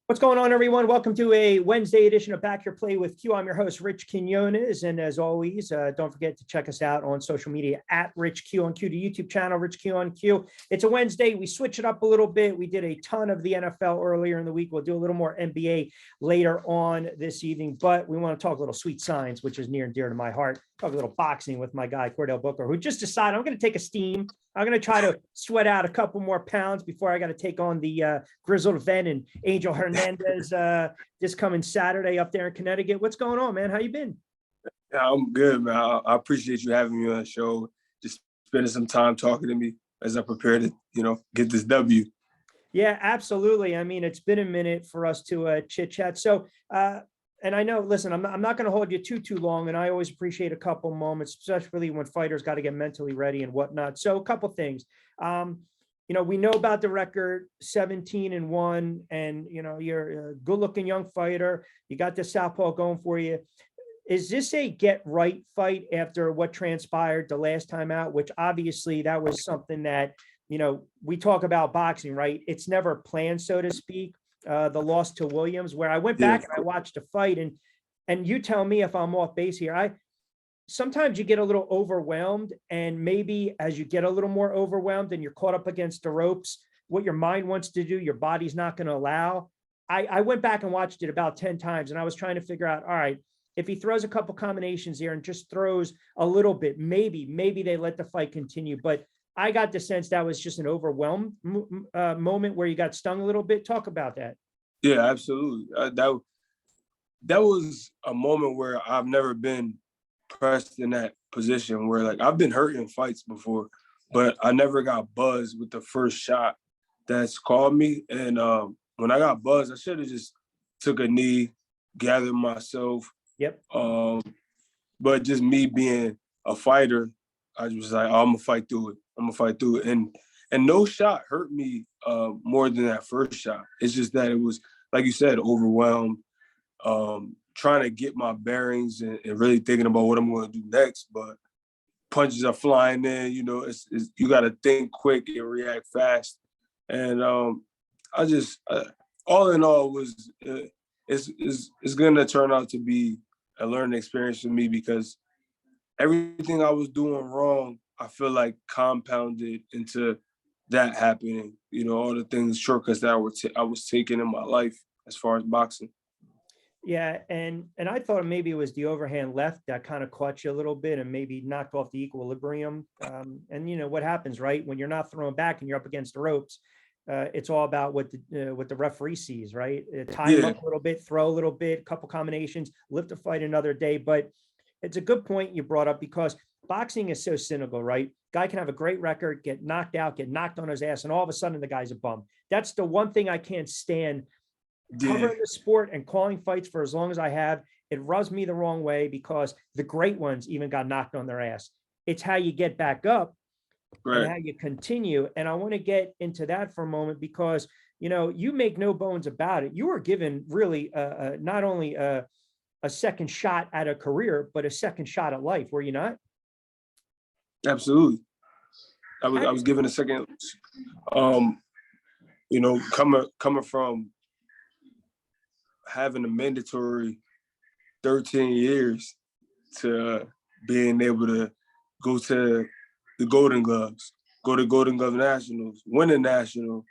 What's going on, everyone? Welcome to a Wednesday edition of Back Your Play with Q. I'm your host, Rich Quinones. And as always, don't forget to check us out on social media at Rich Q on Q, the YouTube channel, Rich Q on Q. It's a Wednesday. We switch it up a little bit. We did a ton of the NFL earlier in the week. We'll do a little more NBA later on this evening, but we want to talk a little sweet science, which is near and dear to my heart. Talk a little boxing with my guy, Chordale Booker, who just decided I'm going to take a steam. I'm going to try to sweat out a couple more pounds before I got to take on the grizzled vet and Angel Hernandez this coming Saturday up there in Connecticut. What's going on, man? How you been? Yeah, I'm good, man. I appreciate you having me on the show, just spending some time talking to me as I prepare to, get this W. Yeah, absolutely. I mean, it's been a minute for us to chit chat. So, and I know, listen, I'm not going to hold you too long. And I always appreciate a couple moments, especially when fighters got to get mentally ready and whatnot. So a couple things, we know about the record 17-1, and, you're a good looking young fighter. You got the southpaw going for you. Is this a get right fight after what transpired the last time out, which obviously that was something that, we talk about boxing, right? It's never planned, so to speak. The loss to Williams, where I went back and I watched the fight, and you tell me if I'm off base here. Sometimes you get a little overwhelmed, and maybe as you get a little more overwhelmed and you're caught up against the ropes, what your mind wants to do, your body's not going to allow. I went back and watched it about 10 times, and I was trying to figure out, all right, if he throws a couple combinations here and just throws a little bit, maybe they let the fight continue. But I got the sense that was just an overwhelmed moment where you got stung a little bit. Talk about that. Yeah, absolutely. That was a moment where I've never been pressed in that position where, like, I've been hurt in fights before, but I never got buzzed with the first shot that's called me. And when I got buzzed, I should have just took a knee, gathered myself. Yep. But just me being a fighter, I was like, I'm gonna fight through it. And no shot hurt me more than that first shot. It's just that it was, like you said, overwhelmed, trying to get my bearings and really thinking about what I'm going to do next. But punches are flying in. It's you got to think quick and react fast. And I just, all in all, it's going to turn out to be a learning experience for me, because everything I was doing wrong, I feel like compounded into that happening. All the things, shortcuts that I was taking in my life as far as boxing. Yeah, and I thought maybe it was the overhand left that kind of caught you a little bit and maybe knocked off the equilibrium. And what happens, right? When you're not throwing back and you're up against the ropes, it's all about what the referee sees, right? Time up a little bit, throw a little bit, couple combinations, live to fight another day. But it's a good point you brought up, because boxing is so cynical, right? Guy can have a great record, get knocked out, get knocked on his ass, and all of a sudden the guy's a bum. That's the one thing I can't stand. Covering the sport and calling fights for as long as I have, it rubs me the wrong way, because the great ones even got knocked on their ass. It's how you get back up, right, and how you continue. And I want to get into that for a moment, because, you make no bones about it. You were given really not only a second shot at a career, but a second shot at life. Were you not? Absolutely. I was given a second, coming from having a mandatory 13 years to being able to go to the Golden Gloves, go to Golden Glove Nationals, win a national,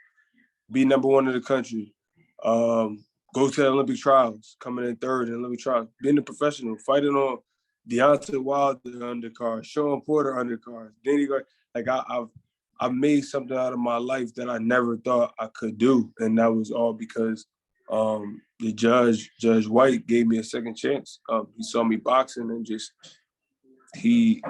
be number one in the country, go to the Olympic trials, coming in third in Olympic trials, being a professional, fighting on Deontay Wilder undercard, Sean Porter undercard, Danny Gar. Like, I've made something out of my life that I never thought I could do, and that was all because the Judge White, gave me a second chance. He saw me boxing, and just he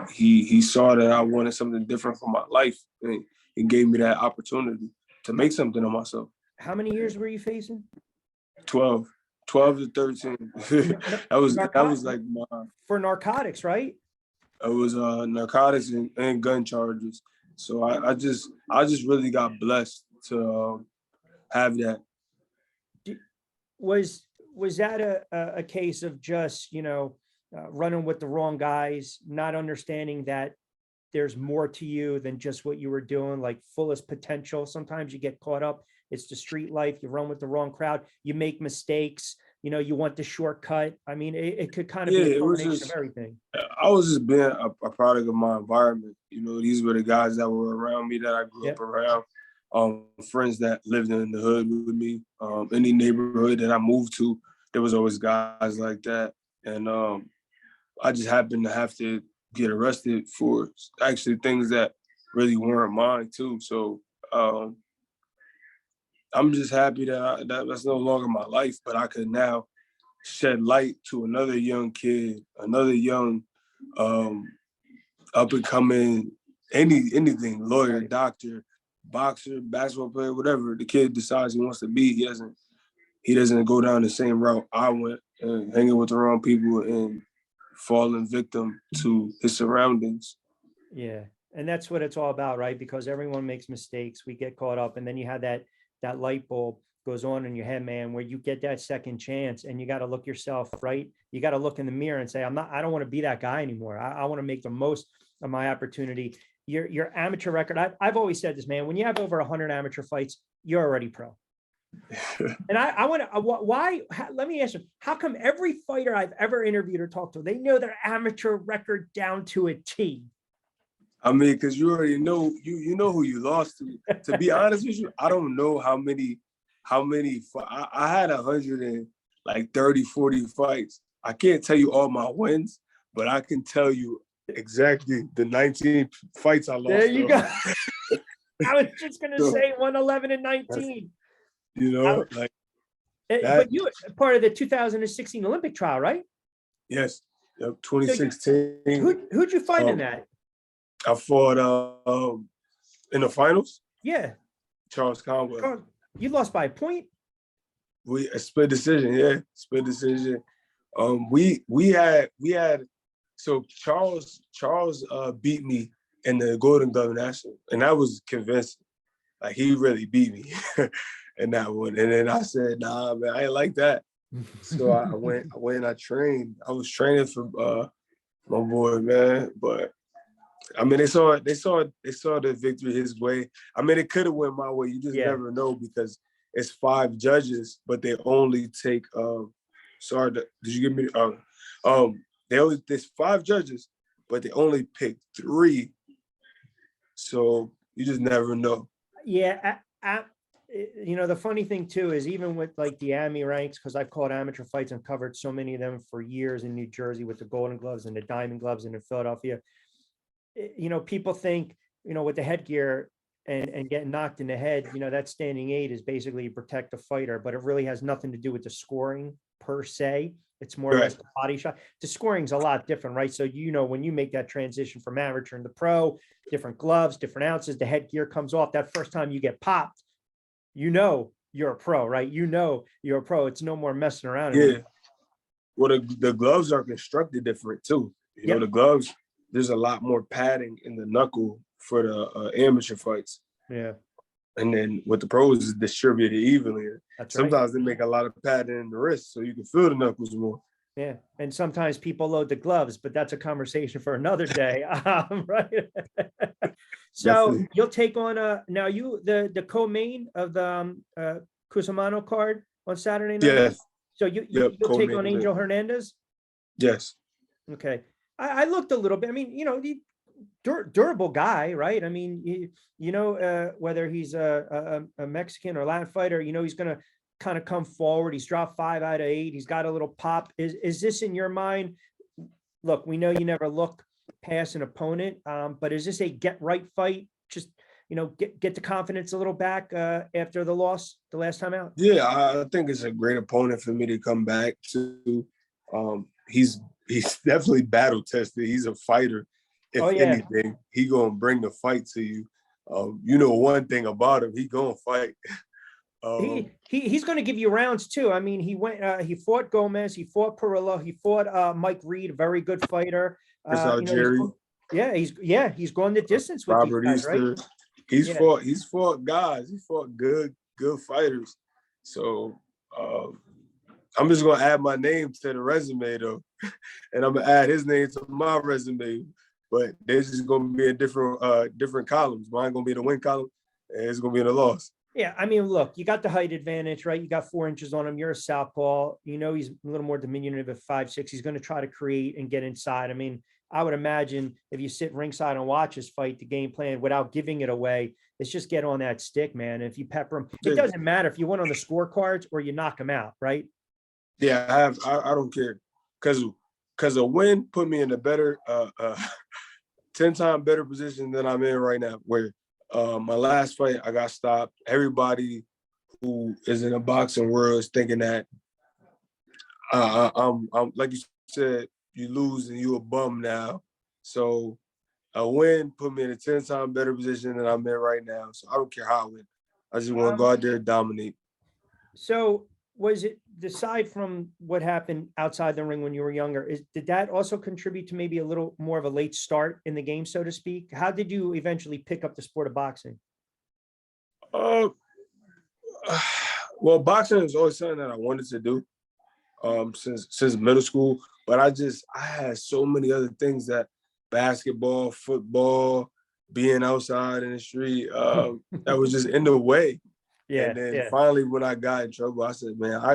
saw that I wanted something different for my life, and he gave me that opportunity to make something of myself. How many years were you facing? 12 to 13. that was like for narcotics, right? It was narcotics and gun charges. So I just really got blessed to have that. Was that a case of just, running with the wrong guys, not understanding that there's more to you than just what you were doing, like fullest potential? Sometimes you get caught up It's the street life. You run with the wrong crowd. You make mistakes. You want the shortcut. I mean, it could kind of Yeah, be a it was combination of just, everything. I was just being a product of my environment. These were the guys that were around me that I grew up around. Friends that lived in the hood with me. Any neighborhood that I moved to, there was always guys like that. And I just happened to have to get arrested for actually things that really weren't mine too. So I'm just happy that that's no longer my life, but I could now shed light to another young kid, another young up and coming anything, lawyer, doctor, boxer, basketball player, whatever the kid decides he wants to be. He doesn't go down the same route I went, and hanging with the wrong people and falling victim to his surroundings. Yeah. And that's what it's all about, right? Because everyone makes mistakes. We get caught up, and then you have that light bulb goes on in your head, man, where you get that second chance and you got to look yourself right. You got to look in the mirror and say, I don't want to be that guy anymore. I want to make the most of my opportunity. Your amateur record. I've always said this, man, when you have over 100 amateur fights, you're already pro. And I want to, why, let me ask you, how come every fighter I've ever interviewed or talked to, they know their amateur record down to a T? I mean, because you already know, you know who you lost to. To be honest with you, I don't know how many, I had 130, 40 fights. I can't tell you all my wins, but I can tell you exactly the 19 fights I lost. There you go. I was just going to say 111 and 19. Like that. But you were part of the 2016 Olympic trial, right? Yes. Yep, 2016. So who'd you fight in that? I fought in the finals. Yeah. Charles Conway. You lost by a point? A split decision, yeah. Split decision. We had so Charles beat me in the Golden Glove National, and that was convincing. Like, he really beat me in that one. And then I said, nah, man, I ain't like that. So I went and I trained. I was training for my boy, man. But I mean, they saw the victory his way. I mean, it could have went my way. You just never know, because it's 5 judges, but they only take did you give me there's 5 judges, but they only pick 3. So you just never know. Yeah. The funny thing too is, even with like the AMI ranks, because I've called amateur fights and covered so many of them for years in New Jersey with the Golden Gloves and the Diamond Gloves, and in Philadelphia, people think, with the headgear and getting knocked in the head, that standing 8 is basically to protect the fighter, but it really has nothing to do with the scoring per se. It's more or less the body shot. The scoring's a lot different, right? So, when you make that transition from amateur into pro, different gloves, different ounces, the headgear comes off. That first time you get popped, you're a pro, right? You're a pro. It's no more messing around. Yeah. Well, the gloves are constructed different too. The gloves, there's a lot more padding in the knuckle for the amateur fights. Yeah. And then with the pros, it's distributed evenly. Sometimes they make a lot of padding in the wrist so you can feel the knuckles more. Yeah. And sometimes people load the gloves, but that's a conversation for another day. Right. So definitely. You'll take on now the co-main of the Cusimano card on Saturday night. Yes. So you'll take on Angel Hernandez. Yes. Okay. I looked a little bit. I mean, durable guy, right? I mean, whether he's a Mexican or Latin fighter, he's going to kind of come forward. He's dropped 5 out of 8. He's got a little pop. Is this in your mind? Look, we know you never look past an opponent, but is this a get right fight? Just, get the confidence a little back after the loss the last time out? Yeah, I think it's a great opponent for me to come back to. He's definitely battle tested. He's a fighter. If anything, he gonna bring the fight to you. One thing about him, he gonna fight. He's going to give you rounds too. I mean, he fought Gomez, he fought Perillo, he fought Mike Reed, a very good fighter. He's gone the distance with Robert these guys, Easter. Right? He's fought guys. He fought good fighters. So I'm just gonna add my name to the resume though, and I'm gonna add his name to my resume. But there's just gonna be a different columns. Mine gonna be the win column, and it's gonna be in the loss. Yeah, I mean, look, you got the height advantage, right? You got 4 inches on him. You're a southpaw. You know he's a little more diminutive at 5'6". He's going to try to create and get inside. I mean, I would imagine if you sit ringside and watch his fight, the game plan without giving it away is just get on that stick, man. If you pepper him, it Yeah, doesn't matter if you win on the scorecards or you knock him out, right? yeah, I don't care because a win put me in a better 10 times better position than I'm in right now. Where my last fight I got stopped. Everybody who is in the boxing world is thinking that I'm like you said, you lose and you a bum now. So a win put me in a 10 times better position than I'm in right now. So I don't care how I win. I just want to go Um, out there and dominate. so was it, aside from what happened outside the ring when you were younger, did that also contribute to maybe a little more of a late start in the game, so to speak? How did you eventually pick up the sport of boxing? Uh, well, boxing is always something that I wanted to do since middle school, but I had so many other things that basketball, football, being outside in the street that was just in the way. And Yeah, then yeah. finally, when I got in trouble, I said, "Man, I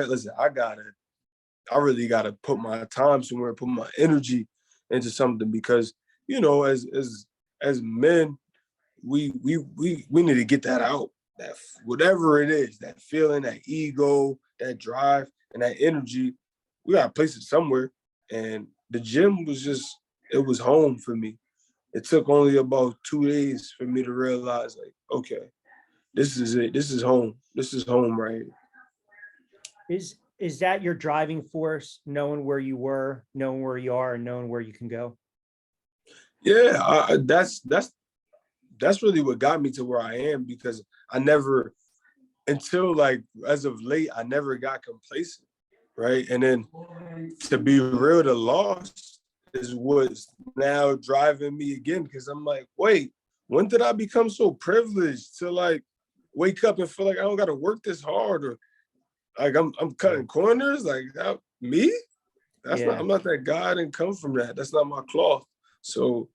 really gotta put my time somewhere, put my energy into something because as men, we need to get that out. That whatever it is, that feeling, that ego, that drive, and that energy, we gotta place it somewhere. And the gym was it was home for me. It took only about 2 days for me to realize, like, okay, this is it. This is home. This is home right here. Is that your driving force, knowing where you were, knowing where you are, and knowing where you can go? Yeah, that's really what got me to where I am because I never until like as of late, I never got complacent, right? And then to be real, the loss is what's now driving me again because I'm like, wait, when did I become so privileged to like wake up and feel like I don't got to work this hard or like I'm cutting corners? Like me? That's not. Yeah. I'm not that guy. I didn't come from that. That's not my cloth. So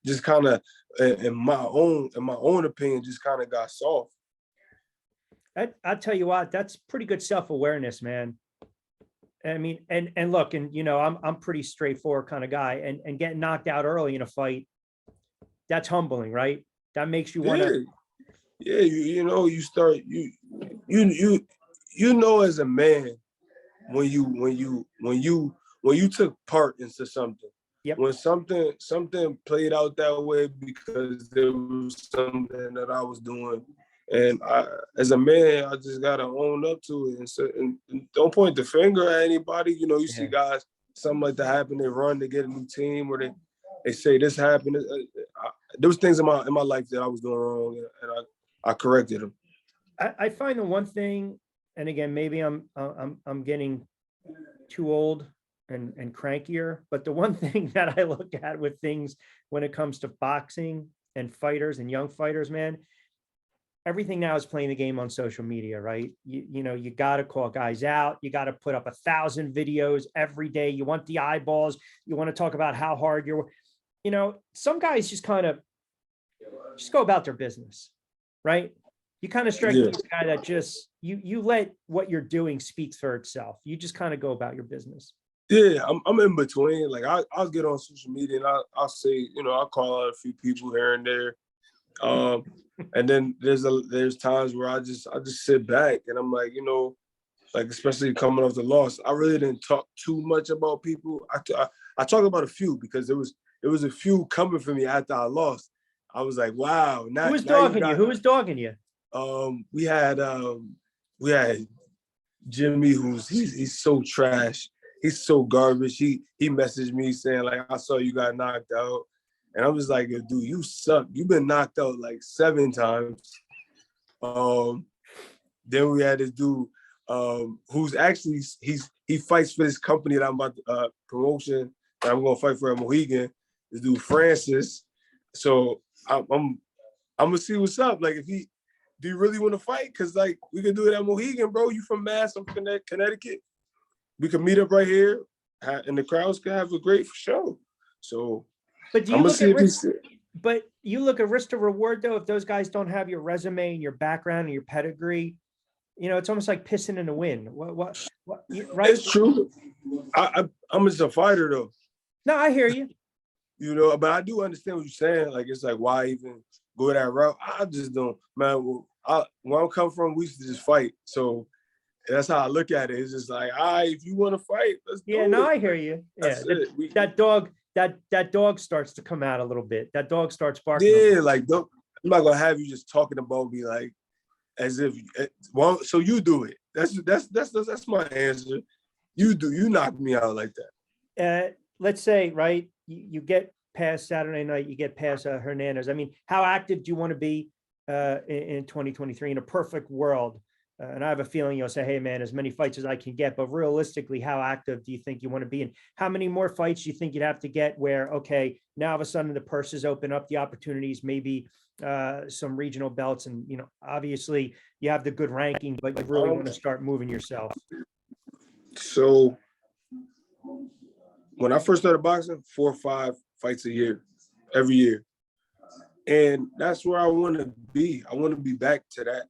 just kind of in my own opinion, just kind of got soft. I'll tell you what, that's pretty good self-awareness, man. I mean, and look, and I'm pretty straightforward kind of guy, and getting knocked out early in a fight, that's humbling, right? That makes you want to. Yeah, yeah. You start you you know as a man when you took part into something. Yep. When something played out that way because there was something that I was doing, and as a man, I just gotta own up to it and don't point the finger at anybody. You see Yeah. guys, something like that happen, they run, they get a new team, or they say this happened. There was things in my life that I was doing wrong, and I corrected them. I find the one thing, and again, maybe I'm getting too old and crankier, but the one thing that I look at with things when it comes to boxing and fighters and young fighters, man, everything now is playing the game on social media, right? You got to call guys out. You got to put up 1,000 videos every day. You want the eyeballs. You want to talk about how hard some guys just kind of just go about their business, right? You kind of strike me Yeah. as a guy that just you let what you're doing speak for itself. You just kind of go about your business. Yeah, I'm in between. Like I'll get on social media and I'll say, I'll call out a few people here and there. And then there's times where I just sit back and I'm like, like especially coming off the loss, I really didn't talk too much about people. I talked about a few because there was a few coming for me after I lost. I was like, wow, Who was now you dogging you? got Who was dogging you? we had Jimmy, he's so trash. He's so garbage. He messaged me saying like, I saw you got knocked out, and I was like, dude, you suck. You've been knocked out like 7 times. Um, then we had this dude who's actually he fights for this company that I'm about to promotion that I'm gonna fight for at Mohegan. This dude Francis. So I'm gonna see what's up. Like, do you really want to fight? Cause like we can do it at Mohegan, bro. You from Mass? I'm from Connecticut. We can meet up right here, and the crowds can have a great show. So But do I'm you gonna look see at if Rich? he's. But you look at risk to reward though, if those guys don't have your resume and your background and your pedigree, it's almost like pissing in the wind. Right? It's true. I'm just a fighter though. No, I hear you. But I do understand what you're saying. Like, it's like, why even go that route? I just don't, man. Where I'm coming from, we used to just fight. So that's how I look at it. It's just like, all right, if you want to fight, let's do it. I hear you. Yeah, that dog starts to come out a little bit. That dog starts barking. Yeah, like, I'm not gonna have you just talking about me like as if. Well, so you do it. That's my answer. You knock me out like that. Let's say, right, you get past Saturday night, you get past Hernandez. I mean, how active do you want to be in 2023 in a perfect world? And I have a feeling you'll say, hey, man, as many fights as I can get. But realistically, how active do you think you want to be? And how many more fights do you think you'd have to get where, okay, now all of a sudden the purses open up the opportunities, maybe some regional belts. And, obviously you have the good ranking, but you really want to start moving yourself. So when I first started boxing, 4 or 5 fights a year, every year. And that's where I want to be. I want to be back to that.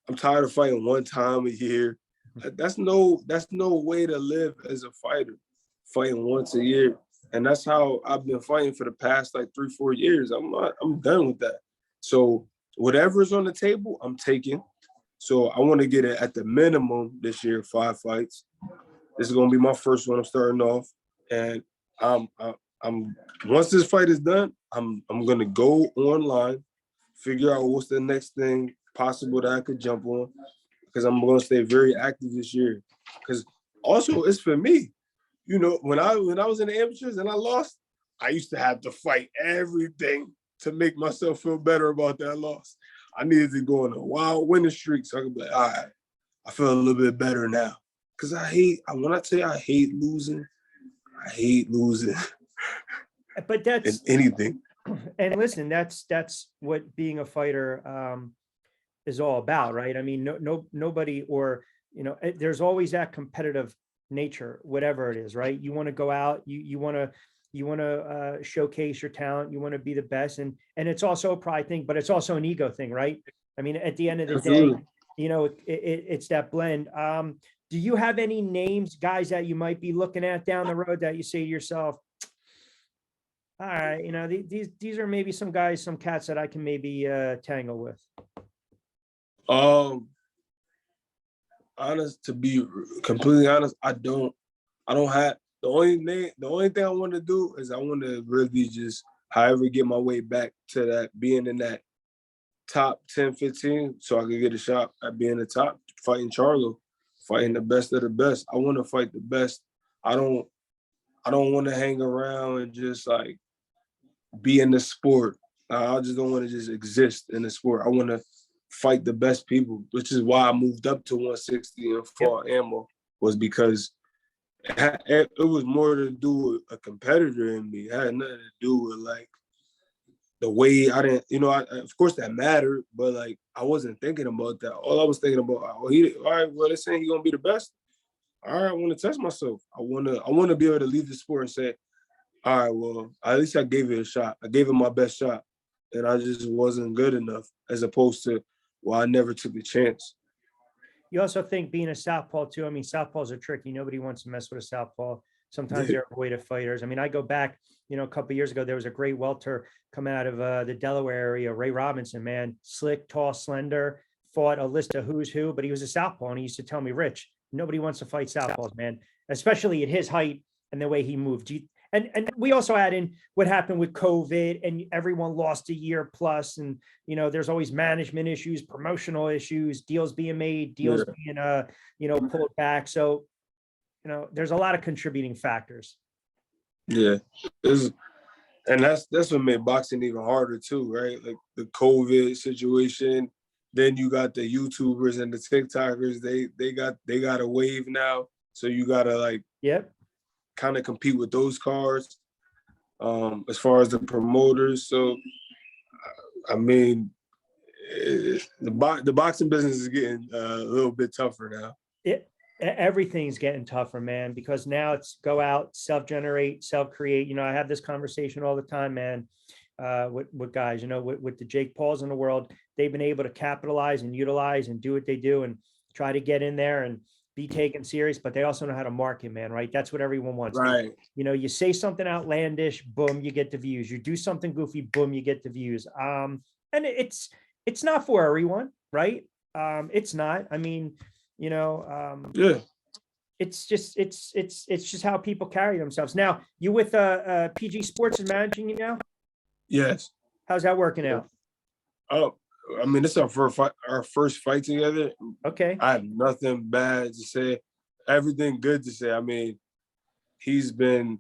I'm tired of fighting one time a year. That's no way to live as a fighter, fighting once a year. And that's how I've been fighting for the past like 3-4 years. I'm done with that. So whatever's on the table, I'm taking. So I want to get it at the minimum this year, 5 fights. This is gonna be my first one. I'm starting off, and I'm once this fight is done, I'm gonna go online, figure out what's the next thing possible that I could jump on, because I'm gonna stay very active this year. Because also it's for me. When I was in the amateurs and I lost, I used to have to fight everything to make myself feel better about that loss. I needed to go on a wild winning streak so I could be like, all right, I feel a little bit better now. Because when I tell you I hate losing, I hate losing. But that's anything. And listen, that's what being a fighter is all about, right? I mean, nobody, or there's always that competitive nature, whatever it is, right? You want to go out, you want to showcase your talent, you want to be the best, and it's also a pride thing, but it's also an ego thing, right? I mean, at the end of the day, it's that blend. Do you have any names, guys, that you might be looking at down the road that you say to yourself, all right, these are maybe some guys, some cats that I can maybe tangle with? To be completely honest, I don't have the only thing I want to do is I want to really just however get my way back to that, being in that top 10, 15, so I could get a shot at being the top, fighting Charlo, fighting the best of the best. I want to fight the best. I don't want to hang around and just like be in the sport. I just don't want to just exist in the sport. I want to fight the best people, which is why I moved up to 160 and fought Ammo, was because it was more to do with a competitor in me. It had nothing to do with like the way I didn't, of course that mattered, but like I wasn't thinking about that. All I was thinking about, all right, well, they're saying he's gonna be the best. All right, I want to test myself. I want to be able to leave the sport and say, all right, well, at least I gave it a shot. I gave it my best shot, and I just wasn't good enough, as opposed to, well, I never took the chance. You also think being a southpaw too. I mean, southpaws are tricky. Nobody wants to mess with a southpaw. Sometimes they're avoided fighters. I mean, I go back, a couple of years ago, there was a great welter come out of the Delaware area, Ray Robinson, man, slick, tall, slender, fought a list of who's who, but he was a southpaw, and he used to tell me, Rich, nobody wants to fight southpaws, man, especially at his height and the way he moved. And we also add in what happened with COVID, and everyone lost a year plus. And, there's always management issues, promotional issues, deals being made, deals being, pulled back. So, there's a lot of contributing factors. Yeah. And that's what made boxing even harder too, right? Like the COVID situation. Then you got the YouTubers and the TikTokers. They got a wave now. So you gotta like kind of compete with those cards as far as the promoters. So I mean, the boxing business is getting a little bit tougher now. Everything's getting tougher, man, because now it's go out, self-generate, self-create. I have this conversation all the time, man. with guys, with the Jake Pauls in the world. They've been able to capitalize and utilize and do what they do and try to get in there and be taken serious, but they also know how to market, man, right? That's what everyone wants. Right. You say something outlandish, boom, you get the views. You do something goofy, boom, you get the views. And it's not for everyone, right? It's not. I mean, Yeah. it's just how people carry themselves. Now, you with PG Sports is managing you now? Yes. How's that working out? Oh, I mean, it's our first fight together. Okay. I have nothing bad to say. Everything good to say. I mean, he's been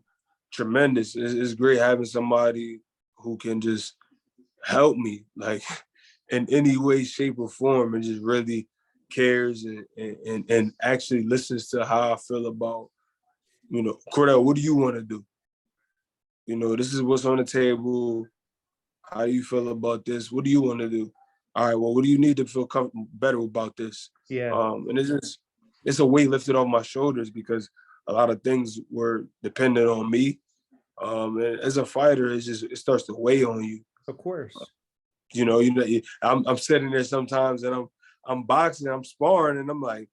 tremendous. It's great having somebody who can just help me, like in any way, shape, or form, and just really cares and actually listens to how I feel about, Chordale, what do you want to do? This is what's on the table. How do you feel about this? What do you want to do? All right, well, what do you need to feel better about this? Yeah. And it's a weight lifted off my shoulders because a lot of things were dependent on me. And as a fighter, it starts to weigh on you. Of course. I'm sitting there sometimes and I'm boxing, I'm sparring, and I'm like,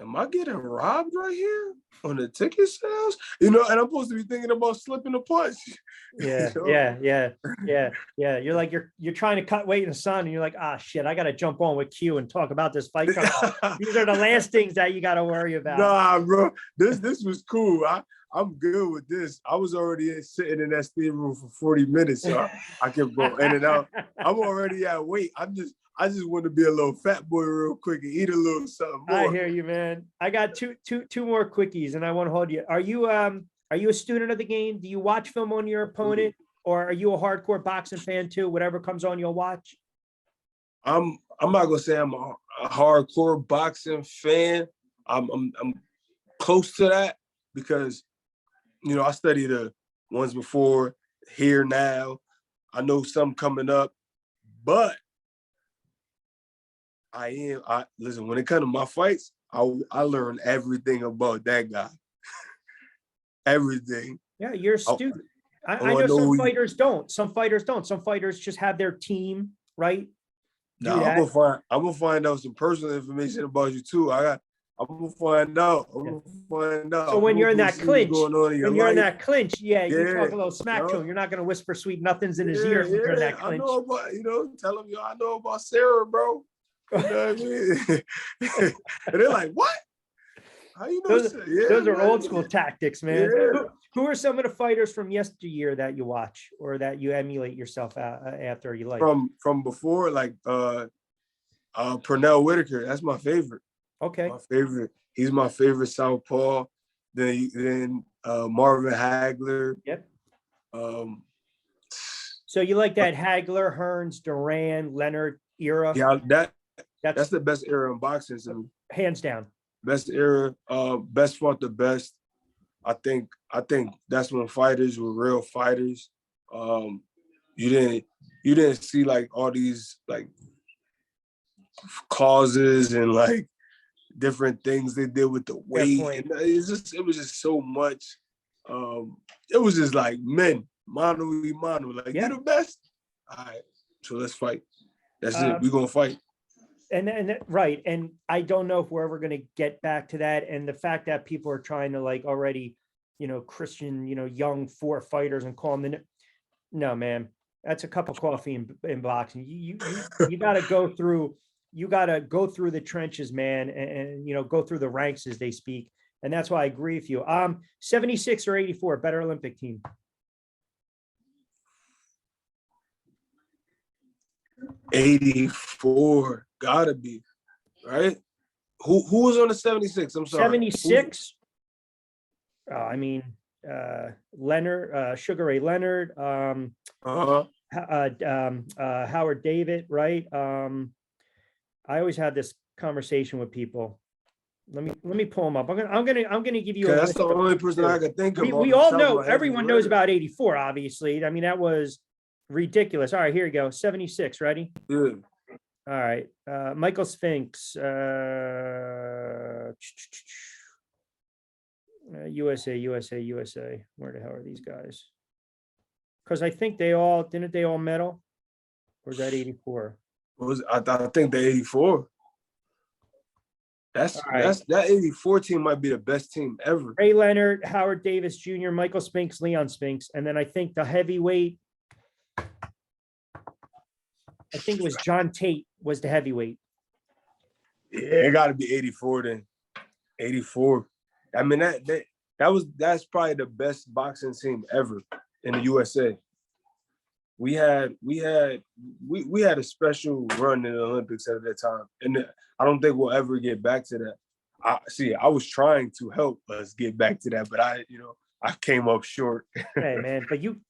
am I getting robbed right here on the ticket sales? And I'm supposed to be thinking about slipping a punch. Yeah, yeah. You're like, you're trying to cut weight in the sun and you're like, shit, I got to jump on with Q and talk about this fight. These are the last things that you got to worry about. Nah, bro, this was cool. I'm good with this. I was already sitting in that steam room for 40 minutes, so I kept going in and out. I'm already at weight. I just want to be a little fat boy real quick and eat a little something more. I hear you, man. I got two more quickies and I want to hold you. Are you a student of the game? Do you watch film on your opponent, or are you a hardcore boxing fan too? Whatever comes on, you'll watch. I'm not gonna say I'm a hardcore boxing fan. I'm close to that because I study the ones before, here now. I know some coming up, but listen, when it comes to my fights, I learn everything about that guy. Everything. Yeah, you're a student. I know some fighters don't. Some fighters don't. Some fighters just have their team, right? I'm gonna find out some personal information about you too. I'm gonna find out. So when you're in that clinch, yeah, you talk a little smack to him. You're not gonna whisper sweet nothings in his ear when you're in that clinch. I know about, tell him, I know about Sarah, bro. You know what I mean? And they're like, what? How you know? Those are old school tactics, man. Yeah. Who are some of the fighters from yesteryear that you watch or that you emulate yourself after you like? From before, like Pernell Whitaker. That's my favorite. Okay. My favorite. He's my favorite southpaw. Then Marvin Hagler. Yep. So you like that Hagler, Hearns, Duran, Leonard era? Yeah, that's the best era in boxing. So hands down. Best era, best fought the best. I think that's when fighters were real fighters. You didn't see like all these like causes and like different things they did with the weight. And it was just so much. It was just like men, mano y mano. Like, you're the best. All right, so let's fight. That's it. We're gonna fight. And right. And I don't know if we're ever going to get back to that. And the fact that people are trying to like already, Christian, young 4 fighters and call them no, man, that's a cup of coffee in boxing. You got to go through, the trenches, man, and go through the ranks as they speak. And that's why I agree with you. 76 or 84, better Olympic team. 84, gotta be, right? Who was on the 76? I'm sorry. 76. Leonard, Sugar Ray Leonard, Howard David, right? I always had this conversation with people. Let me pull them up. I'm gonna give you. That's the only person I could think of. We all know. Everyone knows about 84. Obviously, I mean that was ridiculous. All right, here you go. 76. Ready? Yeah. All right. Michael Spinks. USA. Where the hell are these guys? Because I think didn't they all medal? Or was that 84? I think the 84. All right. That 84 team might be the best team ever. Ray Leonard, Howard Davis Jr., Michael Spinks, Leon Spinks. And then I think the heavyweight, I think it was John Tate was the heavyweight. Yeah, it got to be 84 then. 84. I mean, that's probably the best boxing team ever in the USA. We had a special run in the Olympics at that time, and I don't think we'll ever get back to that. I was trying to help us get back to that, but I came up short. Hey man, but you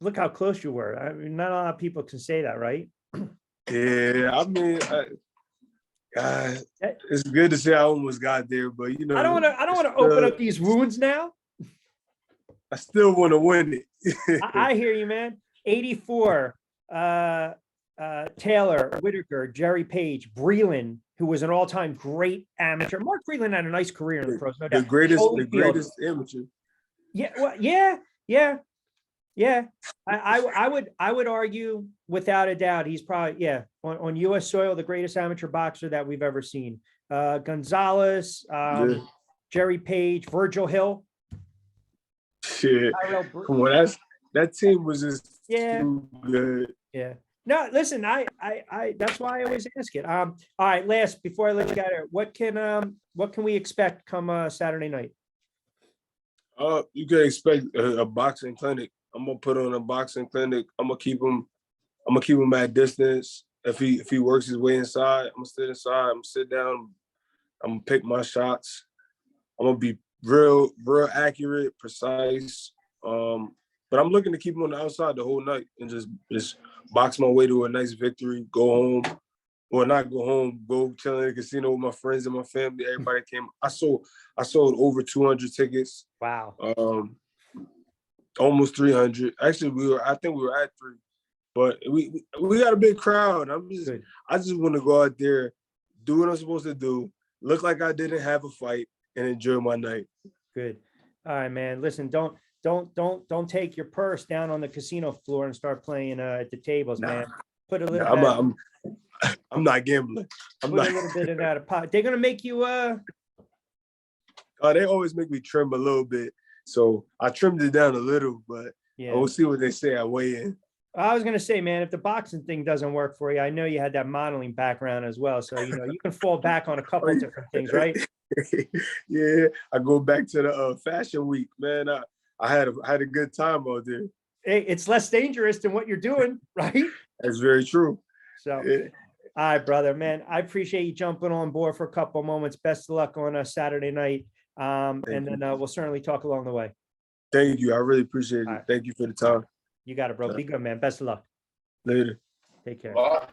look how close you were. I mean, not a lot of people can say that, right? Yeah, I mean, it's good to say I almost got there, but you know, I don't want to open up these wounds now. I still want to win it. I hear you, man. 84, Taylor, Whitaker, Jerry Page, Breland, who was an all-time great amateur. Mark Breland had a nice career in the pros, no doubt. The greatest amateur. Yeah, well, yeah. I would argue without a doubt he's probably on U.S. soil the greatest amateur boxer that we've ever seen. Gonzalez, Jerry Page, Virgil Hill. Shit, come on, that team was just too good. Yeah. No, listen, I that's why I always ask it. All right, last before I let you out here, what can we expect come Saturday night? You can expect a boxing clinic. I'm gonna put on a boxing clinic. I'm gonna keep him at distance. If he works his way inside, I'm gonna sit inside. I'm gonna sit down. I'm gonna pick my shots. I'm gonna be real accurate, precise. But I'm looking to keep him on the outside the whole night and just box my way to a nice victory. Go home, or not go home. Go chill in the casino with my friends and my family. Everybody came. I sold over 200 tickets. Wow. Almost 300. Actually, I think we were at 3, but we got a big crowd. I just want to go out there, do what I'm supposed to do, look like I didn't have a fight, and enjoy my night. Good. All right, man. Listen, don't take your purse down on the casino floor and start playing at the tables, man. Put a little. I'm not gambling. A little bit in that pot. They're gonna make you. They always make me trim a little bit. So I trimmed it down a little, but we'll see what they say. I weigh in. I was gonna say, man, if the boxing thing doesn't work for you, I know you had that modeling background as well, so you can fall back on a couple of different things, right? Yeah, I go back to the fashion week, man. I had a good time out there. Hey, it's less dangerous than what you're doing, right? That's very true. So, all right, brother, man, I appreciate you jumping on board for a couple of moments. Best of luck on a Saturday night. And then we'll certainly talk along the way. Thank you. I really appreciate it. Right. Thank you for the time. You got it, bro. Be good, man. Best of luck. Later. Take care. Bye.